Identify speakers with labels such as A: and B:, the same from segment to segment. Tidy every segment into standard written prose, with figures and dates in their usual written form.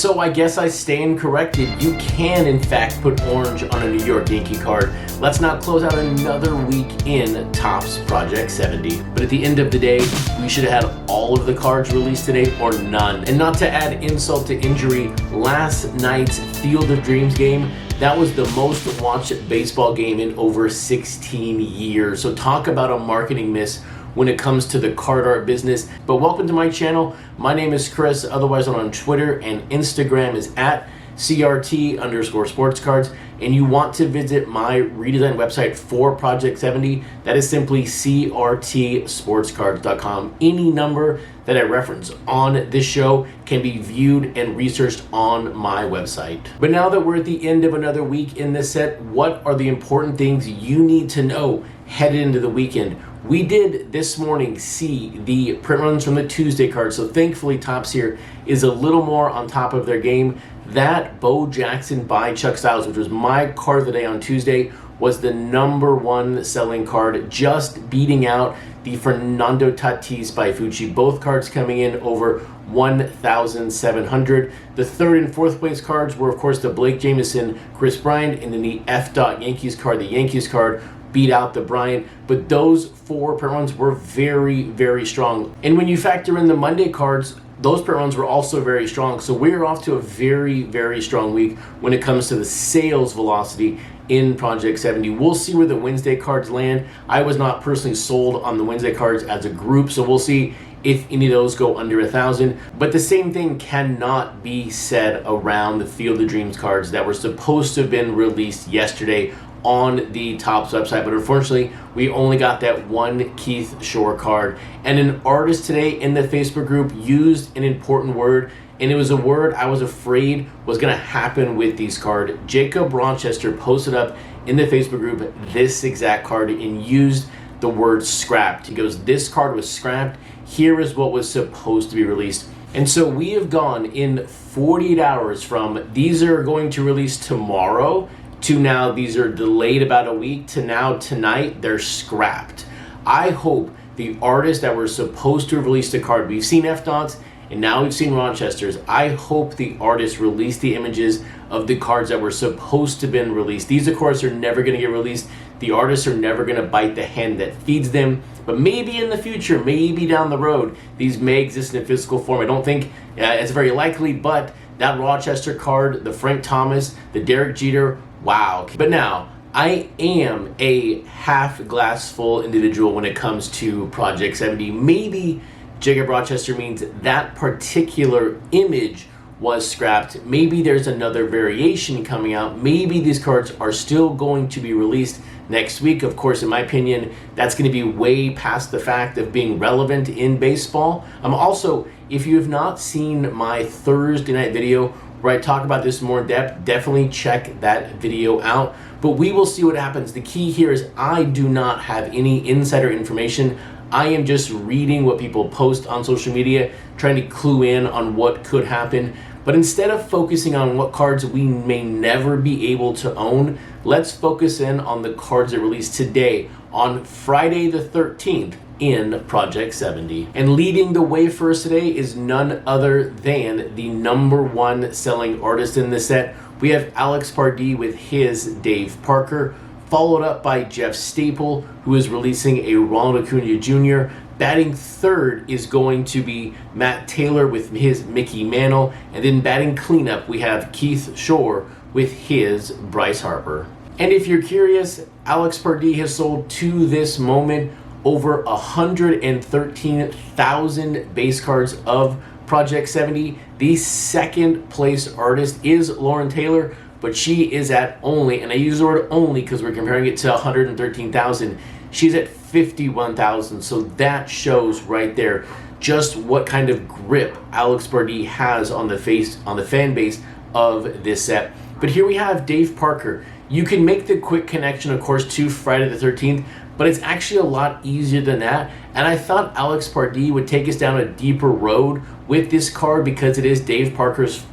A: so I guess I stand corrected. You can, in fact, put orange on a New York Yankee card. Let's not close out another week in Topps Project 70. But at the end of the day, we should have had all of the cards released today or none. And not to add insult to injury, last night's Field of Dreams game, that was the most watched baseball game in over 16 years. So talk about a marketing miss when it comes to the card art business. But welcome to my channel. My name is Chris, otherwise I'm on Twitter and Instagram is at CRT_sportscards. And you want to visit my redesigned website for Project 70, that is simply CRTsportscards.com. Any number that I reference on this show can be viewed and researched on my website. But now that we're at the end of another week in this set, what are the important things you need to know headed into the weekend? We did this morning see the print runs from the Tuesday card, so thankfully Topps here is a little more on top of their game. That Bo Jackson by Chuck Styles, which was my card of the day on Tuesday, was the #1 selling card, just beating out the Fernando Tatis by Fucci. Both cards coming in over 1,700. The third and fourth place cards were, of course, the Blake Jameson, Chris Bryant, and then the F. Yankees card. The Yankees card beat out the Bryant, but those four print runs were very, very strong. And when you factor in the Monday cards, those print runs were also very strong. So we're off to a very, very strong week when it comes to the sales velocity in Project 70. We'll see where the Wednesday cards land. I was not personally sold on the Wednesday cards as a group, so we'll see if any of those go under 1,000. But the same thing cannot be said around the Field of Dreams cards that were supposed to have been released yesterday on the Topps website, but unfortunately we only got that one Keith Shore card. And an artist today in the Facebook group used an important word, and it was a word I was afraid was going to happen with these cards. Jacob Rochester posted up in the Facebook group this exact card and used the word scrapped. He goes, "This card was scrapped. Here is what was supposed to be released." And so we have gone in 48 hours from these are going to release tomorrow to now these are delayed about a week to now tonight they're scrapped. I hope the artists that were supposed to have released a card, we've seen F Dots and now we've seen Rochester's, I hope the artists release the images of the cards that were supposed to have been released. These of course are never going to get released. The artists are never going to bite the hand that feeds them, but maybe in the future, maybe down the road, these may exist in a physical form. I don't think it's very likely, but that Rochester card, the Frank Thomas, the Derek Jeter, wow. But now, I am a half glass full individual when it comes to Project 70. Maybe Jacob Rochester means that particular image was scrapped. Maybe there's another variation coming out. Maybe these cards are still going to be released next week. Of course, in my opinion, that's going to be way past the fact of being relevant in baseball. Also, if you have not seen my Thursday night video where I talk about this more in depth, definitely check that video out. But we will see what happens. The key here is I do not have any insider information. I am just reading what people post on social media, trying to clue in on what could happen. But instead of focusing on what cards we may never be able to own, let's focus in on the cards that released today on Friday the 13th in Project 70. And leading the way for us today is none other than the #1 selling artist in this set. We have Alex Pardee with his Dave Parker, followed up by Jeff Staple, who is releasing a Ronald Acuna Jr. Batting third is going to be Matt Taylor with his Mickey Mantle. And then batting cleanup, we have Keith Shore with his Bryce Harper. And if you're curious, Alex Pardee has sold to this moment over 113,000 base cards of Project 70. The second place artist is Lauren Taylor, but she is at only, and I use the word only because we're comparing it to 113,000. She's at 51,000, so that shows right there just what kind of grip Alex Pardee has on the fan base of this set. But here we have Dave Parker. You can make the quick connection, of course, to Friday the 13th, but it's actually a lot easier than that. And I thought Alex Pardee would take us down a deeper road with this card because it is Dave Parker's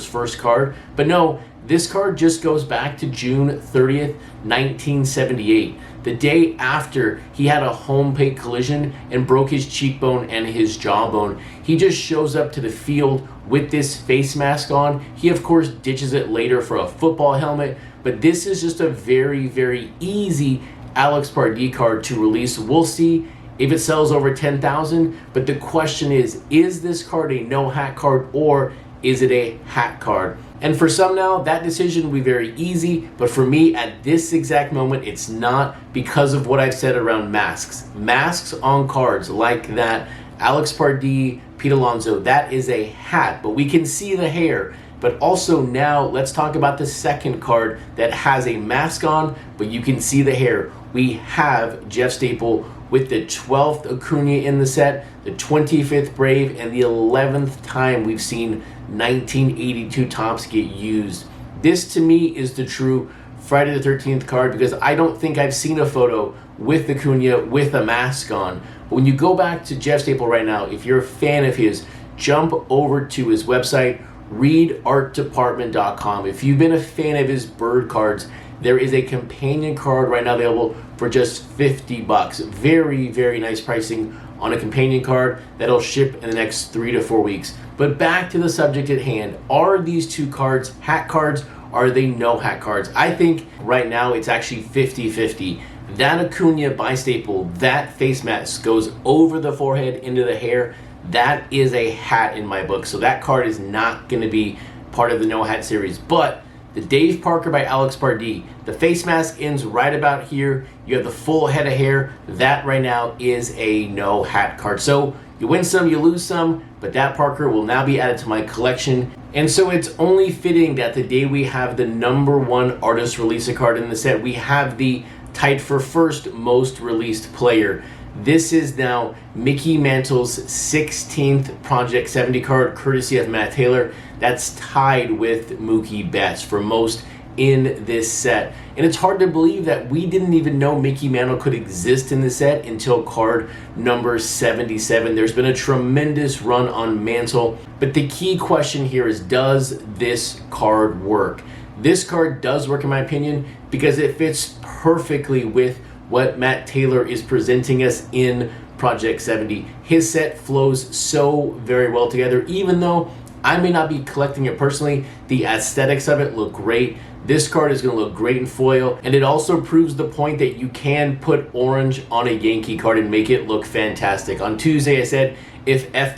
A: first card. But no, This card just goes back to June 30th, 1978, the day after he had a home plate collision and broke his cheekbone and his jawbone. He just shows up to the field with this face mask on. He of course ditches it later for a football helmet, but this is just a very, very easy Alex Pardee card to release. We'll see if it sells over 10,000, but the question is this card a no hat card or is it a hat card? And for some now, that decision will be very easy, but for me at this exact moment, it's not, because of what I've said around masks. Masks on cards like that, Alex Pardee, Pete Alonso, that is a hat, but we can see the hair. But also now, let's talk about the second card that has a mask on, but you can see the hair. We have Jeff Staple with the 12th Acuna in the set, the 25th Brave, and the 11th time we've seen 1982 Topps get used. This to me is the true Friday the 13th card, because I don't think I've seen a photo with Acuna with a mask on. But when you go back to Jeff Staple right now, if you're a fan of his, jump over to his website, readartdepartment.com. If you've been a fan of his bird cards, there is a companion card right now available for just $50. Very, very nice pricing on a companion card that'll ship in the next 3 to 4 weeks. But back to the subject at hand. Are these two cards hat cards? Are they no hat cards? I think right now it's actually 50-50. That Acuna by Staple, that face mask goes over the forehead into the hair. That is a hat in my book. So that card is not going to be part of the no hat series. But the Dave Parker by Alex Pardee, the face mask ends right about here. You have the full head of hair. That right now is a no hat card. So you win some, you lose some, but that Parker will now be added to my collection. And so it's only fitting that the day we have the #1 artist release a card in the set, we have the tied for first most released player. This is now Mickey Mantle's 16th Project 70 card, courtesy of Matt Taylor. That's tied with Mookie Betts for most in this set. And it's hard to believe that we didn't even know Mickey Mantle could exist in the set until card number 77. There's been a tremendous run on Mantle, but the key question here is, does this card work? This card does work in my opinion because it fits perfectly with what Matt Taylor is presenting us in Project 70. His set flows so very well together. Even though I may not be collecting it personally, the aesthetics of it look great. This card is going to look great in foil, and it also proves the point that you can put orange on a Yankee card and make it look fantastic. On Tuesday I said if F.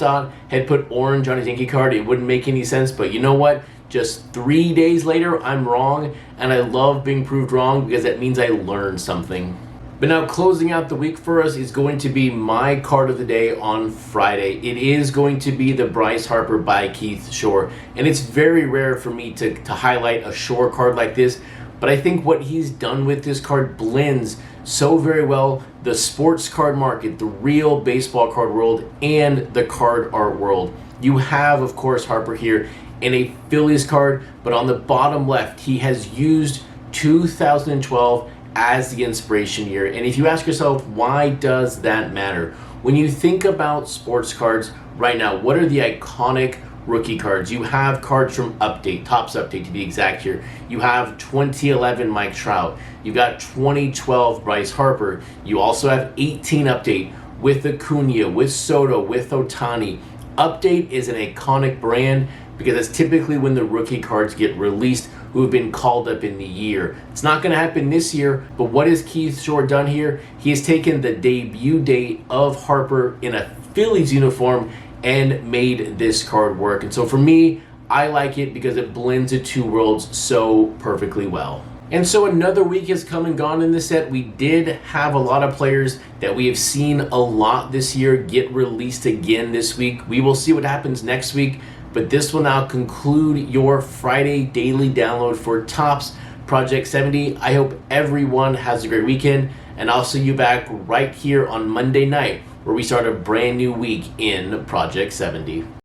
A: had put orange on his Yankee card, it wouldn't make any sense, but you know what? Just 3 days later, I'm wrong, and I love being proved wrong because that means I learned something. But now closing out the week for us is going to be my card of the day on Friday. It is going to be the Bryce Harper by Keith Shore. And it's very rare for me to highlight a Shore card like this, but I think what he's done with this card blends so very well the sports card market, the real baseball card world, and the card art world. You have, of course, Harper here in a Phillies card, but on the bottom left, he has used 2012 as the inspiration year. And if you ask yourself, why does that matter? When you think about sports cards right now, what are the iconic rookie cards? You have cards from Update, Topps Update to be exact here. You have 2011 Mike Trout. You've got 2012 Bryce Harper. You also have 18 Update with Acuna, with Soto, with Ohtani. Update is an iconic brand because that's typically when the rookie cards get released who have been called up in the year. It's not going to happen this year, but what has Keith Shore done here? He has taken the debut date of Harper in a Phillies uniform and made this card work. And so for me, I like it because it blends the two worlds so perfectly well. And so another week has come and gone in this set. We did have a lot of players that we have seen a lot this year get released again this week. We will see what happens next week, but this will now conclude your Friday daily download for Topps Project 70. I hope everyone has a great weekend, and I'll see you back right here on Monday night where we start a brand new week in Project 70.